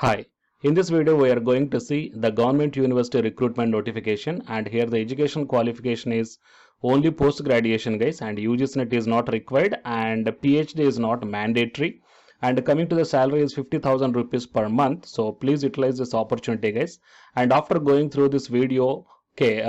Hi, in this video we are going to see the government university recruitment notification, and here the education qualification is only post graduation guys, and UGC NET is not required and PhD is not mandatory, and coming to the salary is 50,000 rupees per month. So please utilize this opportunity guys, and after going through this video, okay,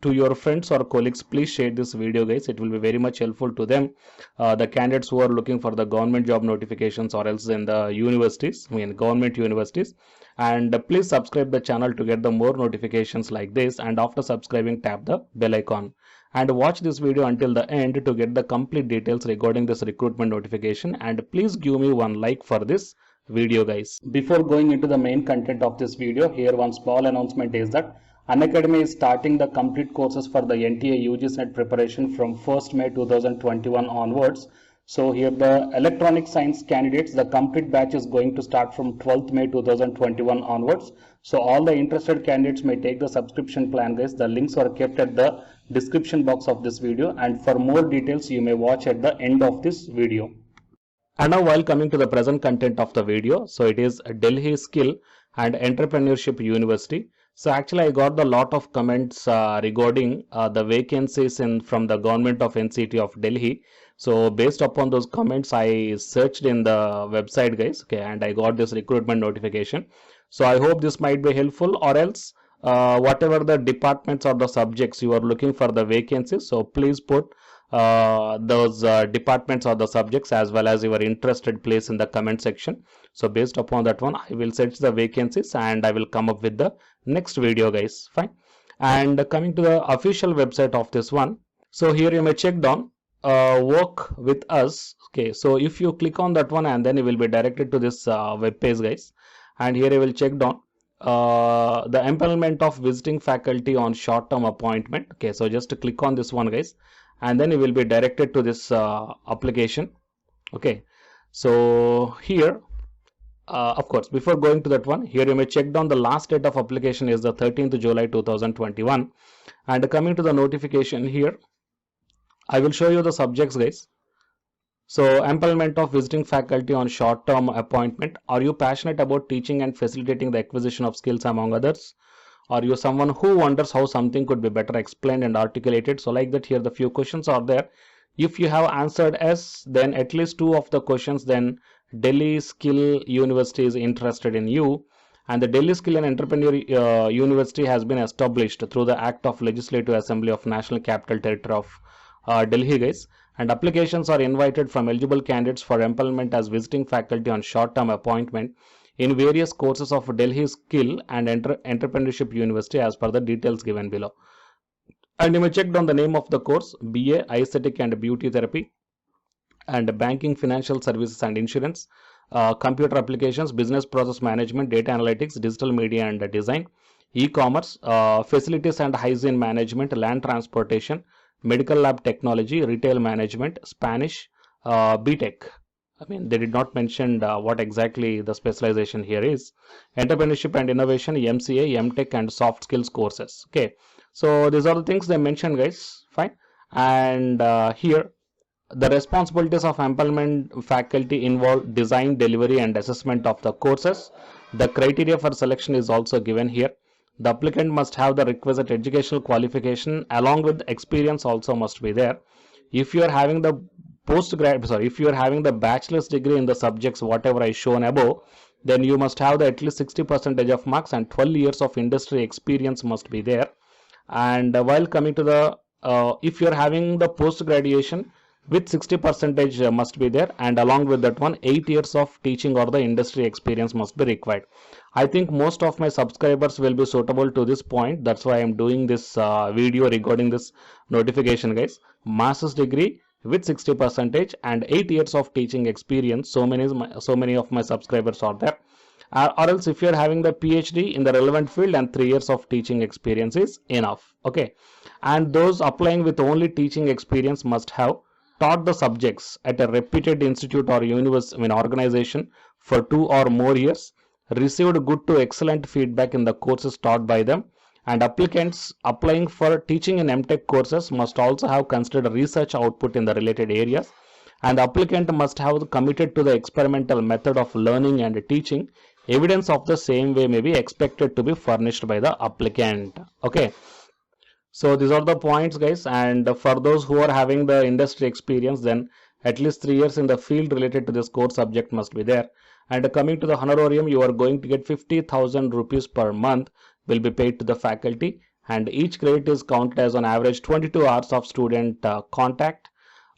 to your friends or colleagues, please share this video guys. It will be very much helpful to them, the candidates who are looking for the government job notifications or else in the universities, government universities. And please subscribe the channel to get the more notifications like this, and after subscribing tap the bell icon and watch this video until the end to get the complete details regarding this recruitment notification. And please give me one like for this video guys. Before going into the main content of this video, here one small announcement is that Unacademy is starting the complete courses for the NTA UGC NET preparation from 1st May 2021 onwards. So here the electronic science candidates, the complete batch is going to start from 12th May 2021 onwards. So all the interested candidates may take the subscription plan guys. The links are kept at the description box of this video, and for more details you may watch at the end of this video. And now while coming to the present content of the video, so it is Delhi Skill and Entrepreneurship University. So actually I got a lot of comments regarding the vacancies from the government of NCT of Delhi. So based upon those comments, I searched in the website guys, okay, and I got this recruitment notification. So I hope this might be helpful, or else whatever the departments or the subjects you are looking for the vacancies, so please put those departments or the subjects as well as your interested place in the comment section. So based upon that one, I will search the vacancies and I will come up with the next video guys. Fine. And coming to the official website of this one, so here you may check down work with us. Okay, so if you click on that one, and then you will be directed to this web page guys, and here you will check down the employment of visiting faculty on short-term appointment. Okay, so just click on this one guys, and then you will be directed to this application. Okay, so here of course, before going to that one, here you may check down the last date of application is the 13th July 2021. And coming to the notification here, I will show you the subjects guys. So employment of visiting faculty on short-term appointment. Are you passionate about teaching and facilitating the acquisition of skills among others? Are you someone who wonders how something could be better explained and articulated? So like that, here the few questions are there. If you have answered yes, then at least 2 of the questions, then Delhi Skill University is interested in you. And the Delhi Skill and Entrepreneur University has been established through the Act of Legislative Assembly of National Capital Territory of Delhi guys. And applications are invited from eligible candidates for employment as visiting faculty on short-term appointment in various courses of Delhi Skill and Entrepreneurship University as per the details given below. And you may check down the name of the course: BA Aesthetic and Beauty Therapy, and Banking, Financial Services and Insurance, Computer Applications, Business Process Management, Data Analytics, Digital Media and Design, E-Commerce, Facilities and Hygiene Management, Land Transportation, Medical Lab Technology, Retail Management, Spanish, BTech. I mean, they did not mention what exactly the specialization here is. Entrepreneurship and Innovation, MCA, MTech and Soft Skills courses. Okay, so these are the things they mentioned guys. Fine. And here the responsibilities of employment faculty involve design, delivery and assessment of the courses. The criteria for selection is also given here. The applicant must have the requisite educational qualification along with experience also must be there. If you are having the if you are having the bachelor's degree in the subjects whatever I shown above, then you must have the at least 60% of marks, and 12 years of industry experience must be there. And while coming to the if you are having the post graduation with 60% must be there, and along with that one 8 years of teaching or the industry experience must be required. I think most of my subscribers will be suitable to this point. That's why I am doing this video regarding this notification guys. Master's degree with 60% and 8 years of teaching experience. So many of my subscribers are there. Or else if you are having the PhD in the relevant field and 3 years of teaching experience is enough. Okay, and those applying with only teaching experience must have taught the subjects at a reputed institute or organization for 2 or more years, received good to excellent feedback in the courses taught by them, and applicants applying for teaching in MTech courses must also have considered research output in the related areas, and the applicant must have committed to the experimental method of learning and teaching Evidence of the same way may be expected to be furnished by the applicant. Okay, so these are the points, guys. And for those who are having the industry experience, then at least 3 years in the field related to this core subject must be there. And coming to the honorarium, you are going to get 50,000 rupees per month will be paid to the faculty, and each credit is counted as on average 22 hours of student contact.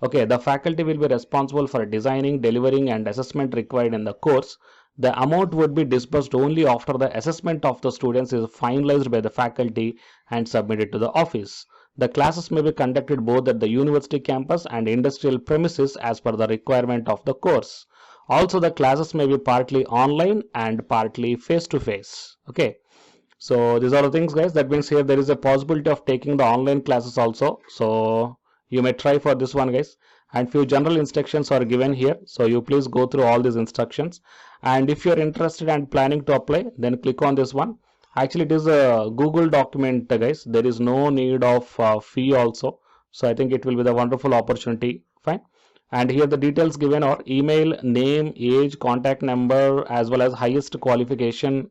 Okay, the faculty will be responsible for designing, delivering, and assessment required in the course. The amount would be disbursed only after the assessment of the students is finalized by the faculty and submitted to the office. The classes may be conducted both at the university campus and industrial premises as per the requirement of the course. Also, the classes may be partly online and partly face to face. Okay, so these are the things, guys. That means here there is a possibility of taking the online classes also. So you may try for this one, guys. And few general instructions are given here, so you please go through all these instructions. And if you're interested and planning to apply, then click on this one. Actually, it is a Google document, guys. There is no need of fee also, so I think it will be the wonderful opportunity. Fine. And here the details given are email, name, age, contact number, as well as highest qualification.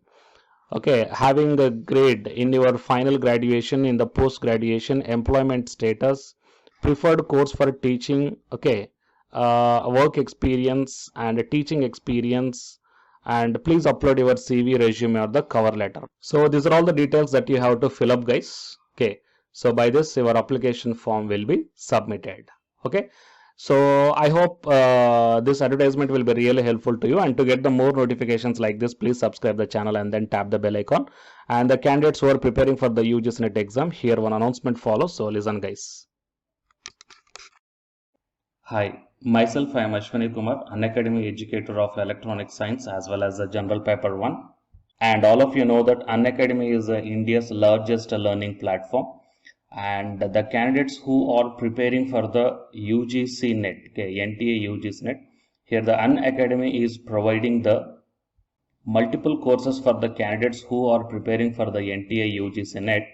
Okay, having a grade in your final graduation, in the post graduation, employment status, preferred course for teaching. Okay, work experience and teaching experience, and please upload your CV, resume, or the cover letter. So these are all the details that you have to fill up, guys. Okay, so by this your application form will be submitted. Okay, so I hope this advertisement will be really helpful to you, and to get the more notifications like this, please subscribe the channel and then tap the bell icon. And the candidates who are preparing for the UGC NET exam, here one announcement follows, so listen, guys. Hi, myself I am Ashwani Kumar, Unacademy educator of Electronic Science as well as the General Paper 1. And all of you know that Unacademy is India's largest learning platform. And the candidates who are preparing for the UGC NET, okay, NTA UGC NET, here the Unacademy is providing the multiple courses for the candidates who are preparing for the NTA UGC NET.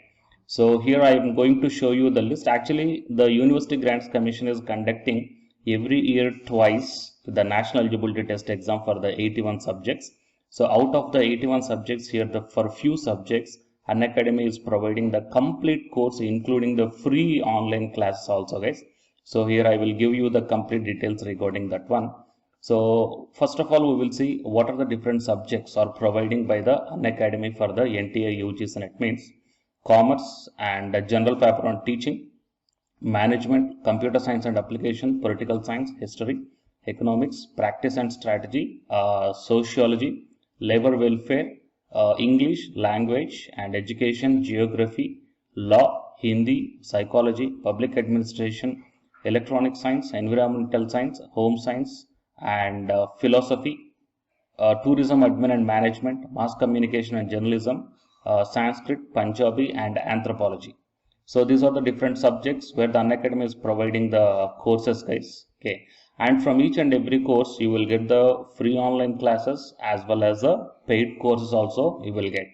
So here I am going to show you the list. Actually, the University Grants Commission is conducting every year twice the National Eligibility Test exam for the 81 subjects. So out of the 81 subjects here, for few subjects, Unacademy is providing the complete course, including the free online classes also, guys. So here I will give you the complete details regarding that one. So first of all, we will see what are the different subjects are providing by the Unacademy for the NTA UGC NET. Means commerce and general paper on teaching, management, computer science and application, political science, history, economics, practice and strategy, sociology, labor welfare, English, language and education, geography, law, Hindi, psychology, public administration, electronic science, environmental science, home science and philosophy, tourism admin and management, mass communication and journalism, Sanskrit, Punjabi and anthropology. So these are the different subjects where the Unacademy is providing the courses, guys. Okay, and from each and every course you will get the free online classes as well as the paid courses also you will get.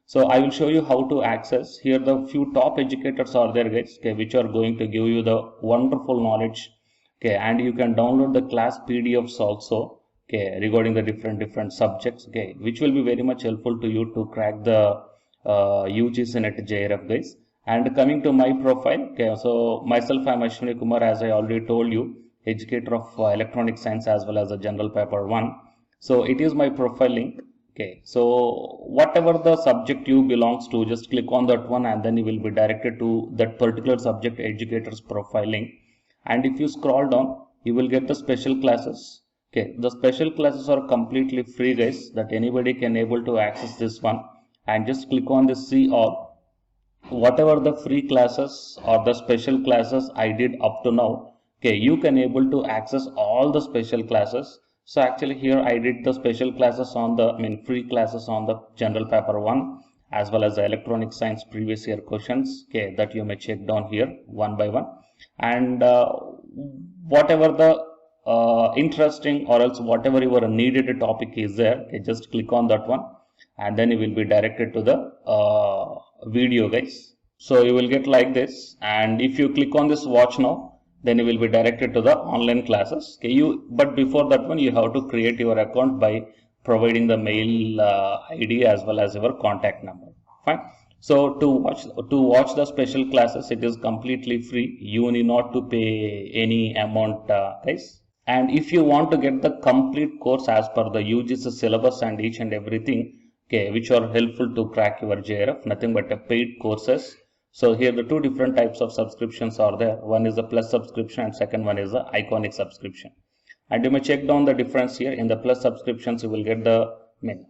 So I will show you how to access. Here the few top educators are there, guys, okay, which are going to give you the wonderful knowledge. Okay, and you can download the class PDFs also, okay, regarding the different subjects, okay, which will be very much helpful to you to crack the UGC NET JRF, guys. And coming to my profile, okay, so myself I am Ashwani Kumar, as I already told you, educator of electronic science as well as a general paper 1. So it is my profile link. Okay, so whatever the subject you belongs to, just click on that one and then you will be directed to that particular subject educator's profile link. And if you scroll down, you will get the special classes. Okay, the special classes are completely free, guys, that anybody can able to access this one. And just click on this see all. Whatever the free classes or the special classes I did up to now, okay, you can able to access all the special classes. So actually here I did the special classes on the, free classes on the general paper 1 as well as the electronic science previous year questions, okay, that you may check down here one by one. And whatever the interesting or else whatever your needed topic is there, okay, just click on that one and then you will be directed to the video, guys. So you will get like this, and if you click on this watch now, then you will be directed to the online classes. Okay, but before that one you have to create your account by providing the mail ID as well as your contact number. Fine. So to watch the special classes, it is completely free. You need not to pay any amount, guys. And if you want to get the complete course as per the UGC syllabus and each and everything, okay, which are helpful to crack your JRF, nothing but a paid courses. So here the two different types of subscriptions are there. One is the plus subscription and second one is the iconic subscription. And you may check down the difference here. In the plus subscriptions, you will get the,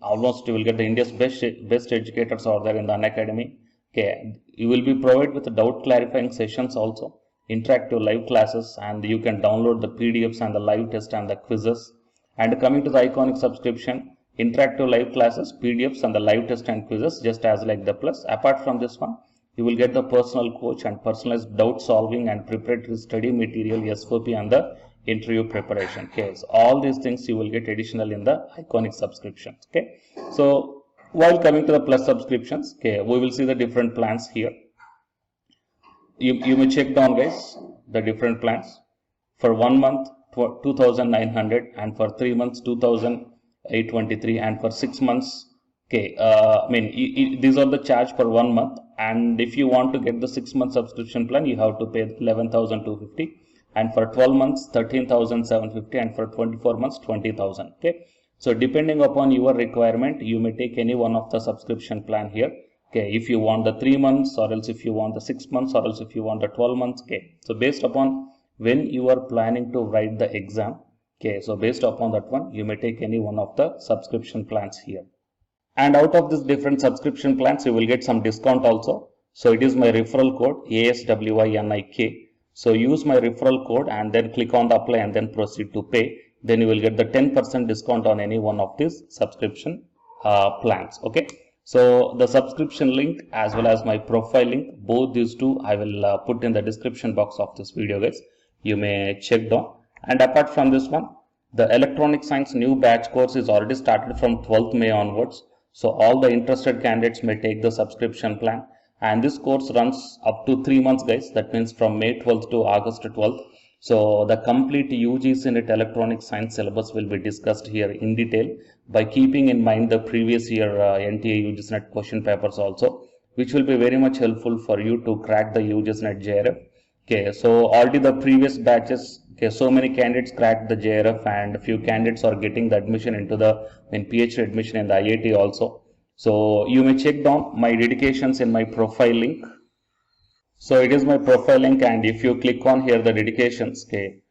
almost you will get the India's best educators are there in the Unacademy. Okay, you will be provided with doubt clarifying sessions also, interactive live classes, and you can download the PDFs and the live test and the quizzes. And coming to the iconic subscription, interactive live classes, PDFs and the live test and quizzes, just as like the plus. Apart from this one, you will get the personal coach and personalized doubt solving and preparatory study material, SOP, and the interview preparation. Okay, so all these things you will get additional in the iconic subscriptions. Okay, so while coming to the plus subscriptions, okay, we will see the different plans here. You may check down, guys, the different plans. For 1 month 2,900, and for 3 months 2,823, and for 6 months, okay, these are the charge for 1 month. And if you want to get the 6-month subscription plan, you have to pay 11,250, and for 12 months 13,750, and for 24 months 20,000. Okay, so depending upon your requirement, you may take any one of the subscription plan here. Okay, if you want the 3 months, or else if you want the 6 months, or else if you want the 12 months. Okay, so based upon when you are planning to write the exam, okay, so based upon that one, you may take any one of the subscription plans here. And out of these different subscription plans, you will get some discount also. So it is my referral code ASWINIK. So use my referral code and then click on the apply and then proceed to pay. Then you will get the 10% discount on any one of these subscription plans. Okay. So the subscription link as well as my profile link, both these two I will put in the description box of this video, guys. You may check down. And apart from this one, the electronic science new batch course is already started from 12th May onwards. So all the interested candidates may take the subscription plan. And this course runs up to 3 months, guys. That means from May 12th to August 12th. So the complete UGC NET electronic science syllabus will be discussed here in detail by keeping in mind the previous year NTA UGC NET question papers also, which will be very much helpful for you to crack the UGC NET JRF. Okay, so already the previous batches, okay, so many candidates cracked the JRF and a few candidates are getting the admission into the PhD admission in the IIT also. So you may check down my dedications in my profile link. So it is my profile link, and if you click on here the dedications, okay,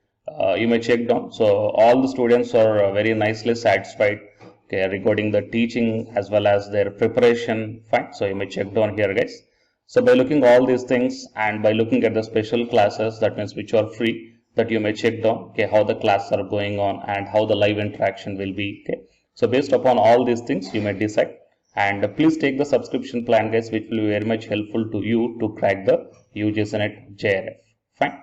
you may check down. So all the students are very nicely satisfied, okay, regarding the teaching as well as their preparation. Fine. So you may check down here, guys. So by looking all these things and by looking at the special classes, that means which are free, that you may check down, okay, how the classes are going on and how the live interaction will be. Okay. So based upon all these things, you may decide. And please take the subscription plan, guys, which will be very much helpful to you to crack the UGC NET JRF. Fine.